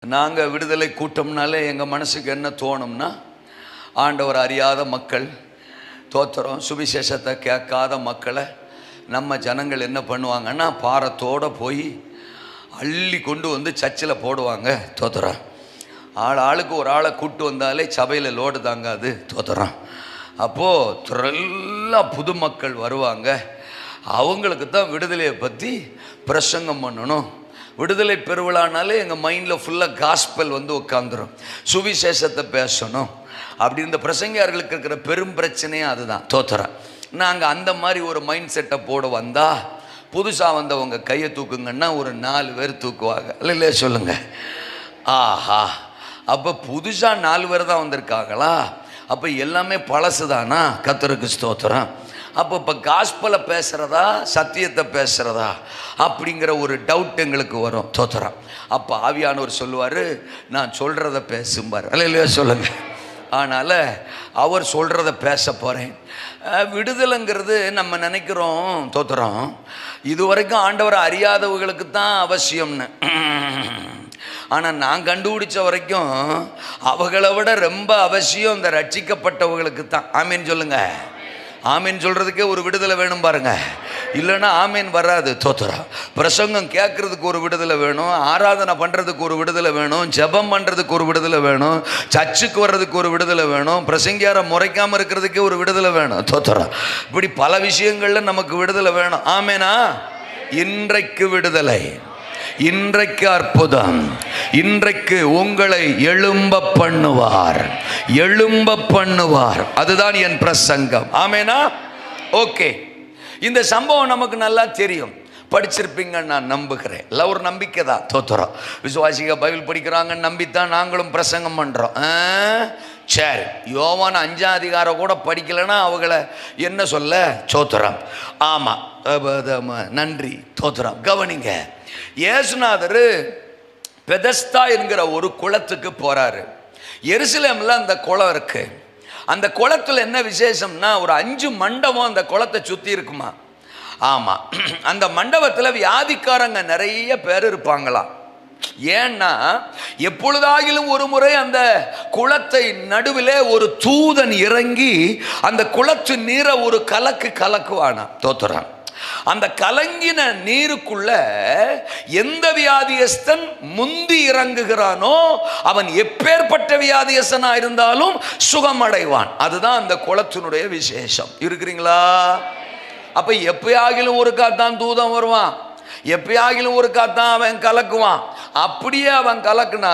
நாங்கள் விடுதலை கூட்டம்னாலே எங்கள் மனசுக்கு என்ன தோணும்னா, ஆண்டவர் அறியாத மக்கள், தோத்திரம் சுவிசேஷத்தை கேட்காத மக்களை நம்ம ஜனங்கள் என்ன பண்ணுவாங்கன்னா, பாரத்தோடு போய் அள்ளி கொண்டு வந்து சர்ச்சில் போடுவாங்க. தோத்திரம் ஆளுக்கு ஒரு ஆளை கூட்டு வந்தாலே சபையில் லோடு தாங்காது. தோத்திரம் அப்போது திரளாக புதுமக்கள் வருவாங்க. அவங்களுக்கு தான் விடுதலையை பற்றி பிரசங்கம் பண்ணணும். விடுதலை பெருவிழானாலே எங்கள் மைண்டில் ஃபுல்லாக காஸ்பல் வந்து உட்காந்துரும். சுவிசேஷத்தை பேசணும் அப்படி இந்த பிரசங்கியார்களுக்கு இருக்கிற பெரும் பிரச்சனையே அதுதான். தோத்திரம் நாங்கள் அந்த மாதிரி ஒரு மைண்ட் செட்டை போட வந்தால், புதுசாக வந்தவங்க கையை தூக்குங்கன்னா ஒரு 4 பேர் தூக்குவாங்க. இல்லை சொல்லுங்கள். ஆஹா, அப்போ புதுசாக 4 பேர் தான் வந்திருக்காங்களா? அப்போ எல்லாமே பழசு தானா? கர்த்தருக்கு ஸ்தோத்திரம். அப்போ இப்போ காஸ்பலை பேசுகிறதா சத்தியத்தை பேசுகிறதா அப்படிங்கிற ஒரு டவுட் எங்களுக்கு வரும். தோத்திரம் அப்போ ஆவியானவர் சொல்லுவார், நான் சொல்கிறத பேசும்பார். இல்லையா சொல்லுங்கள். அதனால் அவர் சொல்கிறத பேச போகிறேன். விடுதலைங்கிறது நம்ம நினைக்கிறோம். தோத்திரம் இதுவரைக்கும் ஆண்டவரை அறியாதவர்களுக்கு தான் அவசியம்னு. ஆனால் நான் கண்டுபிடிச்ச வரைக்கும் அவங்களை விட ரொம்ப அவசியம் இந்த ரட்சிக்கப்பட்டவர்களுக்கு தான். ஆமீன் சொல்லுங்க. ஆமீன் சொல்கிறதுக்கே ஒரு விடுதலை வேணும் பாருங்க, இல்லைன்னா ஆமீன் வராது. தோத்திரம் பிரசங்கம் கேட்கறதுக்கு ஒரு விடுதலை வேணும், ஆராதனை பண்ணுறதுக்கு ஒரு விடுதலை வேணும், ஜெபம் பண்ணுறதுக்கு ஒரு விடுதலை வேணும், சர்ச்சுக்கு வர்றதுக்கு ஒரு விடுதலை வேணும், பிரசங்கியாரை முறைக்காமல் இருக்கிறதுக்கே ஒரு விடுதலை வேணும். தோத்திரம் இப்படி பல விஷயங்களில் நமக்கு விடுதலை வேணும். ஆமேனா? இன்றைக்கு விடுதலை, இன்றைக்கு அற்புதம், இன்றைக்கு உங்களை எழும்ப பண்ணுவார், எழும்ப பண்ணுவார். அதுதான் என் பிரசங்கம். ஆமேனா? ஓகே. இந்த சம்பவம் நமக்கு நல்லா தெரியும், படிச்சிருப்பீங்கன்னு நான் நம்புகிறேன். எல்லாம் ஒரு நம்பிக்கை தான். தோத்திரம் விசுவாசிக பைபிள் படிக்கிறாங்கன்னு நம்பித்தான் நாங்களும் பிரசங்கம் பண்ணுறோம். சரி, யோவான் 5ஆம் அதிகாரம் கூட படிக்கலைன்னா அவங்கள என்ன சொல்ல? சோத்திரம். ஆமாம், நன்றி. தோத்திரம் கவனிங்க. இயேசுநாதர் பெதஸ்தா என்கிற ஒரு குளத்துக்கு போறாரு. எருசலேமில் அந்த குளம் இருக்கு. அந்த குளத்துல என்ன விசேஷம்னா, ஒரு 5 மண்டபம் அந்த குளத்தை சுற்றி இருக்குமா. ஆமாம், அந்த மண்டபத்தில் வியாதிக்காரங்க நிறைய பேர் இருப்பாங்களாம். ஏன்னா எப்பொழுதாகிலும் ஒரு முறை அந்த குளத்தை நடுவிலே ஒரு தூதன் இறங்கி அந்த குளத்து நீரை ஒரு கலக்குவானா. தோத்திரம் அந்த கலங்கின நீருக்குள்ள எந்த வியாதியஸ்தன் முந்தி இறங்குகிறானோ அவன் எப்பேற்பட்ட வியாதியஸ்தனா இருந்தாலும் சுகமடைவான். அதுதான் அந்த குளத்தினுடைய விசேஷம். இருக்கிறீங்களா? அப்ப எப்பயாகிலும் ஒரு காத்தான் தூதன் வருவான், எப்பயாகிலும் ஒரு காத்தான் அவன் கலக்குவான். அப்படியே அவன் கலக்குனா